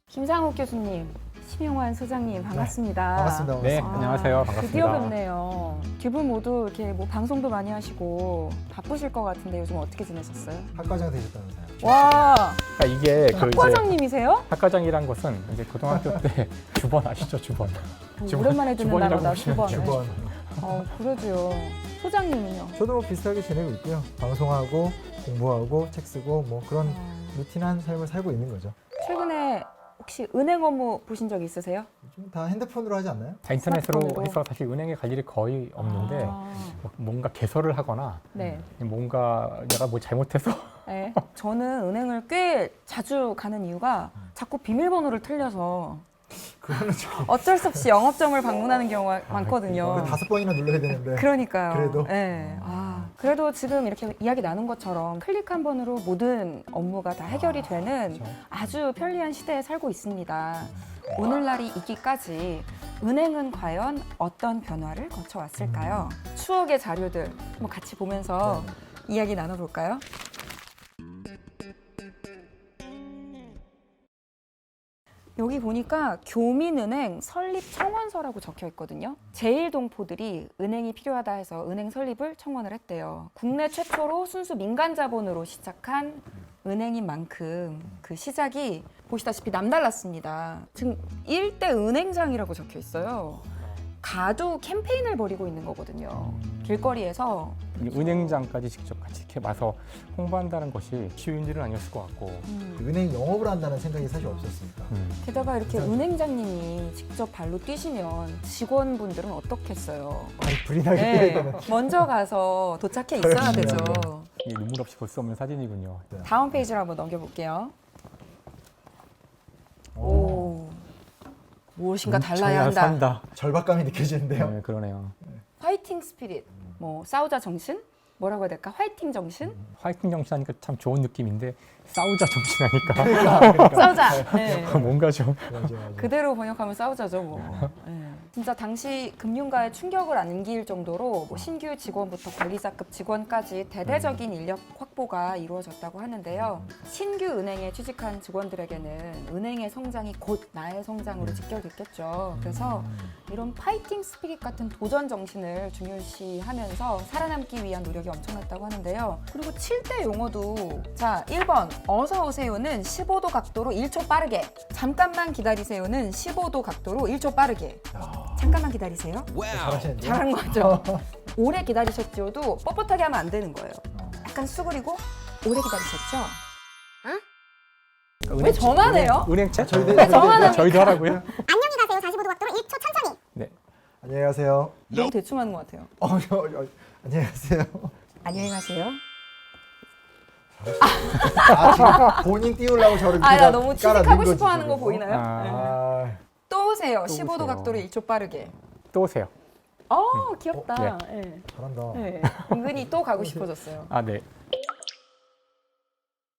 김상욱 교수님, 심용환 소장님 반갑습니다. 반갑습니다. 네, 안녕하세요. 반갑습니다. 드디어 뵙네요. 두 분 모두 이렇게 뭐 방송도 많이 하시고 바쁘실 것 같은데 요즘 어떻게 지내셨어요? 학과장 되셨다면서요? 와, 그러니까 이게 그 이제 학과장님이세요? 학과장이란 것은 이제 고등학교 때 주번 아시죠? 주번. 오랜만에 듣는 주번이라고 단어다, 보시면 주번. 돼요. 그러죠. 소장님은요? 저도 뭐 비슷하게 지내고 있고요. 방송하고 공부하고 책 쓰고 뭐 그런 루틴한 삶을 살고 있는 거죠. 최근에 혹시 은행 업무 보신 적 있으세요? 좀 다 핸드폰으로 하지 않나요? 다 인터넷으로 스마트폰으로? 해서 사실 은행에 갈 일이 거의 없는데 아, 뭔가 개설을 하거나 네. 뭔가 내가 뭐 잘못해서 네. 저는 은행을 꽤 자주 가는 이유가 자꾸 비밀번호를 틀려서 그거는 좀 어쩔 수 없이 영업점을 방문하는 경우가 많거든요. 5번이나 눌러야 되는데. 그러니까요. 그래도? 네. 그래도 지금 이렇게 이야기 나눈 것처럼 클릭 한 번으로 모든 업무가 다 해결이 되는 그렇죠. 아주 편리한 시대에 살고 있습니다. 오늘날이 있기까지 은행은 과연 어떤 변화를 거쳐왔을까요? 추억의 자료들 한번 같이 보면서 이야기 나눠볼까요? 여기 보니까 교민은행 설립 청원서라고 적혀 있거든요. 제1동포들이 은행이 필요하다 해서 은행 설립을 청원을 했대요. 국내 최초로 순수 민간 자본으로 시작한 은행인 만큼 그 시작이 보시다시피 남달랐습니다. 지금 일대 은행장이라고 적혀 있어요. 가두 캠페인을 벌이고 있는 거거든요. 길거리에서. 은행장까지 직접 같이 이렇게 와서 홍보한다는 것이 쉬운 일은 아니었을 것 같고. 은행 영업을 한다는 생각이 사실 없었으니까. 게다가 이렇게 은행장님이 직접 발로 뛰시면 직원분들은 어떻겠어요? 아니 불이 나게 뛰어야 네, 되는. 먼저 가서 도착해 있어야 되죠. 이게 눈물 없이 볼 수 없는 사진이군요. 다음 페이지로 한번 넘겨볼게요. 오, 무엇인가 달라야 한다. 산다. 절박감이 느껴지는데요. 네, 그러네요. 화이팅 스피릿, 뭐 싸우자 정신? 뭐라고 해야 될까? 화이팅 정신? 화이팅 정신 하니까 참 좋은 느낌인데 싸우자 정신 하니까 싸우자. 네. 뭔가 좀 맞아. 그대로 번역하면 싸우자죠, 뭐. 네. 진짜 당시 금융가에 충격을 안길 정도로 뭐 신규 직원부터 관리자급 직원까지 대대적인 인력 확보가 이루어졌다고 하는데요. 신규 은행에 취직한 직원들에게는 은행의 성장이 곧 나의 성장으로 직결됐겠죠. 그래서 이런 파이팅 스피릿 같은 도전 정신을 중요시하면서 살아남기 위한 노력이 엄청났다고 하는데요. 그리고 7대 용어도 자, 1번 어서 오세요는 15도 각도로 1초 빠르게, 잠깐만 기다리세요는 15도 각도로 1초 빠르게. 잠깐만 기다리세요. 잘하시는데요? 잘한 거죠. 오래 기다리셨죠도 뻣뻣하게 하면 안 되는 거예요. 약간 수그리고 오래 기다리셨죠? 왜 저만 해요? 은행채? 왜 저만 합니까? 저희도 하라고요? 안녕히 가세요. 45도 각도로 1초 천천히. 네. 안녕히 가세요. 너무 대충 하는 것 같아요. 안녕히 가세요. 안녕히 가세요. 지금 본인 띄우려고 저를 나 밑에다 너무 깔아 취직하고 넣은 거지, 싶어 하는 거 지금. 보이나요? 네. 아, 또 오세요. 또 15도 오세요. 각도로 1초 빠르게. 또 오세요. 귀엽다. 네. 잘한다. 네. 은근히 또 가고 싶어졌어요. 아, 네.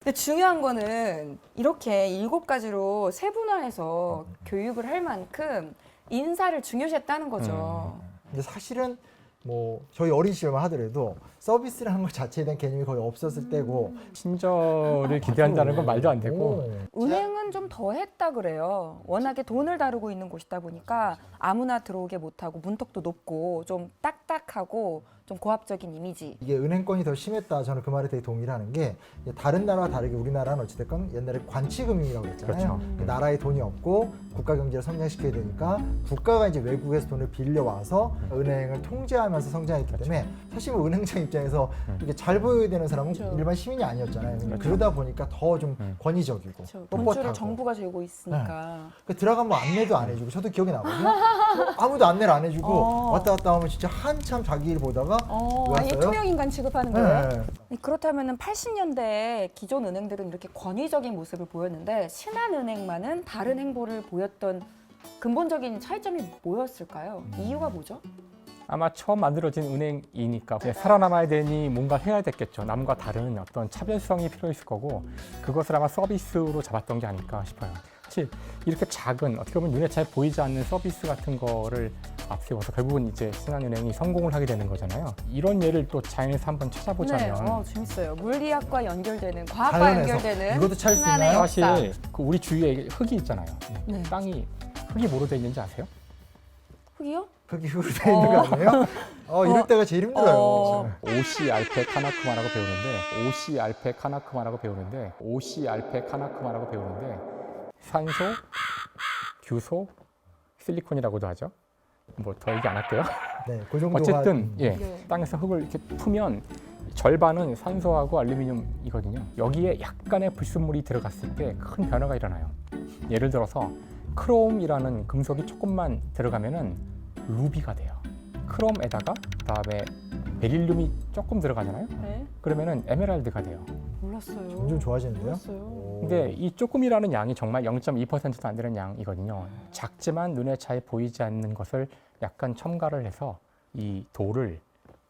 근데 중요한 거는 이렇게 7가지로 세분화해서 교육을 할 만큼 인사를 중요시했다는 거죠. 근데 사실은 뭐 저희 어린 시절만 하더라도 서비스라는 것 자체에 대한 개념이 거의 없었을 때고 친절을 기대한다는 건 말도 안 되고 은행은 좀 더 했다 그래요. 워낙에 돈을 다루고 있는 곳이다 보니까 아무나 들어오게 못하고 문턱도 높고 좀 딱딱하고 좀 고압적인 이미지. 이게 은행권이 더 심했다. 저는 그 말에 되게 동의를 하는 게 다른 나라와 다르게 우리나라는 어찌됐건 옛날에 관치금융이라고 했잖아요. 그렇죠. 나라에 돈이 없고 국가 경제를 성장시켜야 되니까 국가가 이제 외국에서 돈을 빌려와서 은행을 통제하면서 성장했기 때문에 사실 뭐 은행장 입장에서 이게 잘 보여야 되는 사람은 그렇죠. 일반 시민이 아니었잖아요. 그러다 보니까 더 좀 권위적이고 그렇죠. 돈줄을 뻣뻣하고. 정부가 재고 있으니까. 들어가면 뭐 안내도 안 해주고 저도 기억이 나거든요. 아무도 안내를 안 해주고 왔다 갔다 하면 진짜 한참 자기 일 보다가 아니 왔어요? 투명인간 취급하는 거예요? 네. 그렇다면 80년대에 기존 은행들은 이렇게 권위적인 모습을 보였는데 신한은행만은 다른 행보를 보였던 근본적인 차이점이 뭐였을까요? 이유가 뭐죠? 아마 처음 만들어진 은행이니까 살아남아야 되니 뭔가 해야 됐겠죠. 남과 다른 어떤 차별성이 필요했을 거고 그것을 아마 서비스로 잡았던 게 아닐까 싶어요. 사실 이렇게 작은 어떻게 보면 눈에 잘 보이지 않는 서비스 같은 거를 앞세워서 결국은 이제 신한은행이 성공을 하게 되는 거잖아요. 이런 예를 또 자연에서 한번 찾아보자면 네, 재밌어요. 물리학과 연결되는, 과학과 자연에서 연결되는 이것도 찾을 수 신한의 있나요? 역사. 사실 그 우리 주위에 흙이 있잖아요. 네. 땅이 흙이 뭐로 되어 있는지 아세요? 흙이요? 흙이 흙으로 돼 있는 거 아니에요? 이럴 때가 제일 힘들어요. 어. 오시알페카나크마라고 배우는데 산소, 규소, 실리콘이라고도 하죠. 뭐 더 얘기 안 할게요. 네, 그 정도가 어쨌든 예, 네. 땅에서 흙을 이렇게 푸면 절반은 산소하고 알루미늄이거든요. 여기에 약간의 불순물이 들어갔을 때 큰 변화가 일어나요. 예를 들어서 크롬이라는 금속이 조금만 들어가면은 루비가 돼요. 크롬에다가 그다음에 베릴륨이 조금 들어가잖아요. 네. 그러면은 에메랄드가 돼요. 몰랐어요. 점점 좋아지는데요? 몰랐어요. 오. 근데 이 조금이라는 양이 정말 0.2%도 안 되는 양이거든요. 작지만 눈에 잘 보이지 않는 것을 약간 첨가를 해서 이 돌을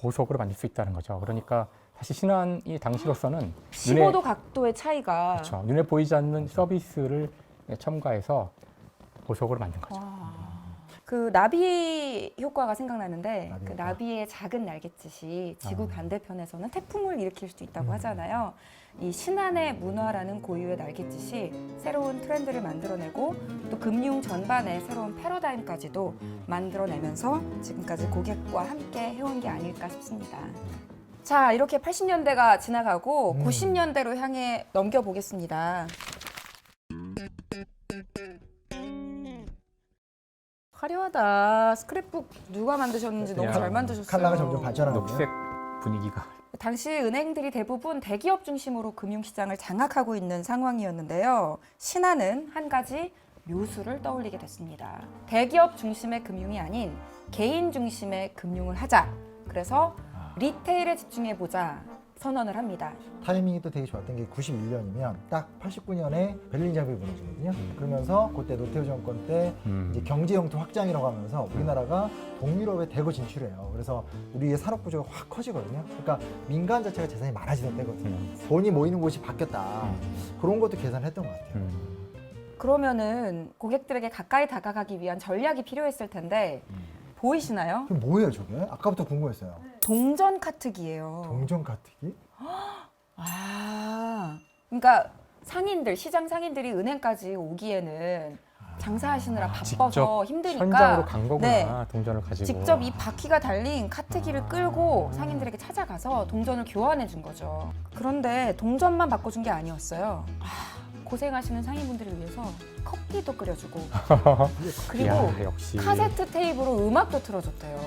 보석으로 만들 수 있다는 거죠. 그러니까 사실 신한이 당시로서는 15도 각도의 차이가. 그렇죠. 눈에 보이지 않는 서비스를 첨가해서 보석으로 만든 거죠. 와. 그 나비 효과가 생각나는데 나비 그 효과. 나비의 작은 날갯짓이 지구 반대편에서는 태풍을 일으킬 수도 있다고 하잖아요. 이 신한의 문화라는 고유의 날갯짓이 새로운 트렌드를 만들어내고 또 금융 전반의 새로운 패러다임까지도 만들어내면서 지금까지 고객과 함께 해온 게 아닐까 싶습니다. 자, 이렇게 80년대가 지나가고 90년대로 향해 넘겨보겠습니다. 화려하다. 스크랩북 누가 만드셨는지 너무 야, 잘 만드셨어요. 컬러가 점점 발전하고 녹색 분위기가 당시 은행들이 대부분 대기업 중심으로 금융시장을 장악하고 있는 상황이었는데요. 신한은 한 가지 묘수를 떠올리게 됐습니다. 대기업 중심의 금융이 아닌 개인 중심의 금융을 하자. 그래서 리테일에 집중해보자 선언을 합니다. 타이밍이 또 되게 좋았던 게 91년이면 딱 89년에 베를린 장벽이 무너지거든요. 그러면서 그때 노태우 정권 때 이제 경제 영토 확장이라고 하면서 우리나라가 동유럽에 대거 진출해요. 그래서 우리의 산업 구조가 확 커지거든요. 그러니까 민간 자체가 재산이 많아지던 때거든요. 돈이 모이는 곳이 바뀌었다. 그런 것도 계산했던 것 같아요. 그러면은 고객들에게 가까이 다가가기 위한 전략이 필요했을 텐데 보이시나요? 그럼 뭐예요, 저게? 아까부터 궁금했어요. 동전 카트기예요. 동전 카트기? 아, 그러니까 상인들, 시장 상인들이 은행까지 오기에는 장사하시느라 바빠서 직접 힘드니까 현장으로 간 거구나. 네, 동전을 가지고 직접 이 바퀴가 달린 카트기를 끌고 상인들에게 찾아가서 동전을 교환해 준 거죠. 그런데 동전만 바꿔준 게 아니었어요. 고생하시는 상인분들을 위해서 커피도 끓여주고 그리고 야, 역시 카세트 테이프로 음악도 틀어줬대요.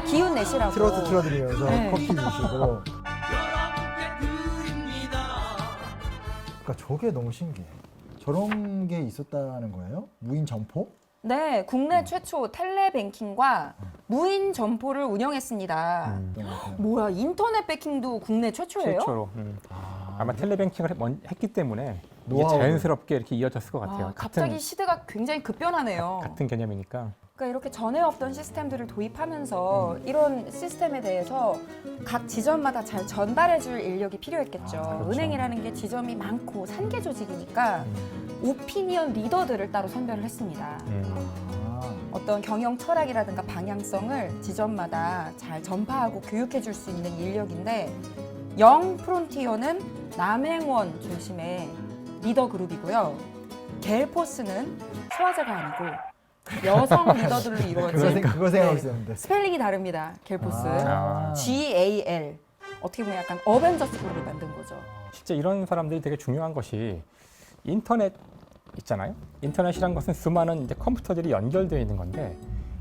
기운 내시라고. 트로트 틀어드리면서 네. 커피 주시고. 그러니까 저게 너무 신기해. 저런 게 있었다는 거예요? 무인 점포? 네, 국내 최초 텔레뱅킹과 무인 점포를 운영했습니다. 뭐야, 인터넷 뱅킹도 국내 최초예요? 최초로 아마 텔레뱅킹을 했기 때문에 이게 노하우를. 자연스럽게 이렇게 이어졌을 것 같아요. 갑자기 시대가 굉장히 급변하네요. 같은 개념이니까. 그러니까 이렇게 전에 없던 시스템들을 도입하면서 이런 시스템에 대해서 각 지점마다 잘 전달해줄 인력이 필요했겠죠. 그렇죠. 은행이라는 게 지점이 많고 산계 조직이니까 오피니언 리더들을 따로 선별을 했습니다. 어떤 경영 철학이라든가 방향성을 지점마다 잘 전파하고 교육해줄 수 있는 인력인데 영 프론티어는 남행원 중심의 리더 그룹이고요. 겔포스는 소화제가 아니고 여성 리더들로 이루어진 그거 생각하고 있었는데. 스펠링이 다릅니다. 겔포스. 아. GAL. 어떻게 보면 약간 어벤져스 그룹을 만든 거죠. 실제 이런 사람들이 되게 중요한 것이 인터넷 있잖아요. 인터넷이란 것은 수많은 이제 컴퓨터들이 연결되어 있는 건데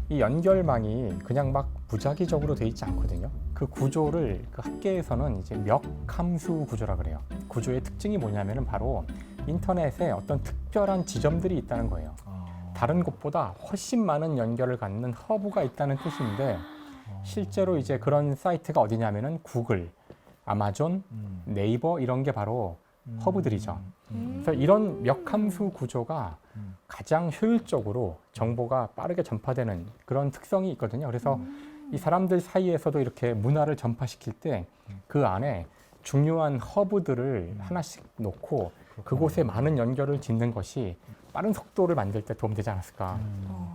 이 연결망이 그냥 막 무작위적으로 되어 있지 않거든요. 그 구조를 그 학계에서는 이제 멱 함수 구조라 그래요. 구조의 특징이 뭐냐면은 바로 인터넷에 어떤 특별한 지점들이 있다는 거예요. 다른 곳보다 훨씬 많은 연결을 갖는 허브가 있다는 뜻인데 실제로 이제 그런 사이트가 어디냐면은 구글, 아마존, 네이버 이런 게 바로 허브들이죠. 그래서 이런 멱함수 구조가 가장 효율적으로 정보가 빠르게 전파되는 그런 특성이 있거든요. 그래서 이 사람들 사이에서도 이렇게 문화를 전파시킬 때 그 안에 중요한 허브들을 하나씩 놓고 그곳에 많은 연결을 짓는 것이 빠른 속도를 만들 때 도움되지 않았을까.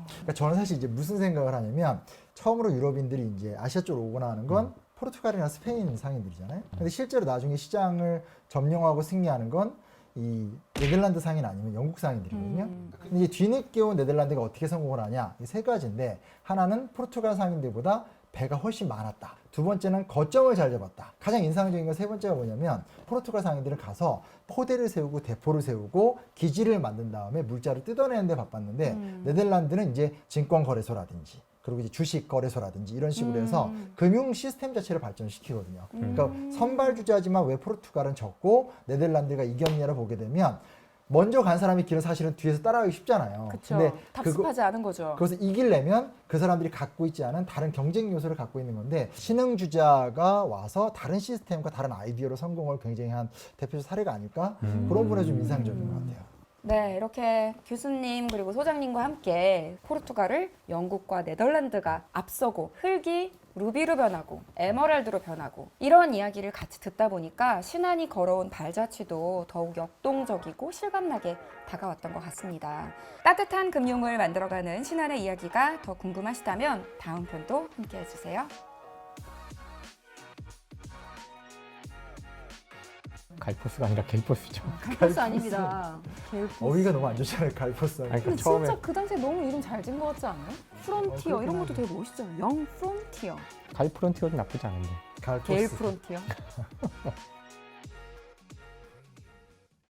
그러니까 저는 사실 이제 무슨 생각을 하냐면 처음으로 유럽인들이 이제 아시아 쪽으로 오거나 하는 건 포르투갈이나 스페인 상인들이잖아요. 근데 실제로 나중에 시장을 점령하고 승리하는 건 이 네덜란드 상인 아니면 영국 상인들이거든요. 근데 이제 뒤늦게 온 네덜란드가 어떻게 성공을 하냐? 이 세 가지인데 하나는 포르투갈 상인들보다 배가 훨씬 많았다. 두 번째는 거점을 잘 잡았다. 가장 인상적인 건 세 번째가 뭐냐면 포르투갈 상인들은 가서 포대를 세우고 대포를 세우고 기지를 만든 다음에 물자를 뜯어내는 데 바빴는데 네덜란드는 이제 증권 거래소라든지 그리고 이제 주식 거래소라든지 이런 식으로 해서 금융 시스템 자체를 발전시키거든요. 그러니까 선발 주자지만 왜 포르투갈은 졌고 네덜란드가 이겼냐를 보게 되면 먼저 간 사람이 길은 사실은 뒤에서 따라가기 쉽잖아요. 그렇죠. 답습하지 않은 거죠. 그것을 이기려면 그 사람들이 갖고 있지 않은 다른 경쟁 요소를 갖고 있는 건데 신흥 주자가 와서 다른 시스템과 다른 아이디어로 성공을 굉장히 한 대표적 사례가 아닐까? 그런 부분에 좀 인상적인 것 같아요. 네, 이렇게 교수님 그리고 소장님과 함께 포르투갈을 영국과 네덜란드가 앞서고 흙이 루비로 변하고 에메랄드로 변하고 이런 이야기를 같이 듣다 보니까 신안이 걸어온 발자취도 더욱 역동적이고 실감나게 다가왔던 것 같습니다. 따뜻한 금융을 만들어가는 신안의 이야기가 더 궁금하시다면 다음 편도 함께 해주세요. 갈포스가 아니라 갤포스죠. 갈포스 아닙니다. 갤포스. 어휘가 너무 안 좋잖아요. 갈포스. 아니, 근데 그러니까 처음에 진짜 그 당시에 너무 이름 잘 지은 것 같지 않아요? 프론티어 이런 것도 되게 멋있잖아요. 영 프론티어, 갈프론티어도 나쁘지 않은데. 갈포스. 게일 프론티어.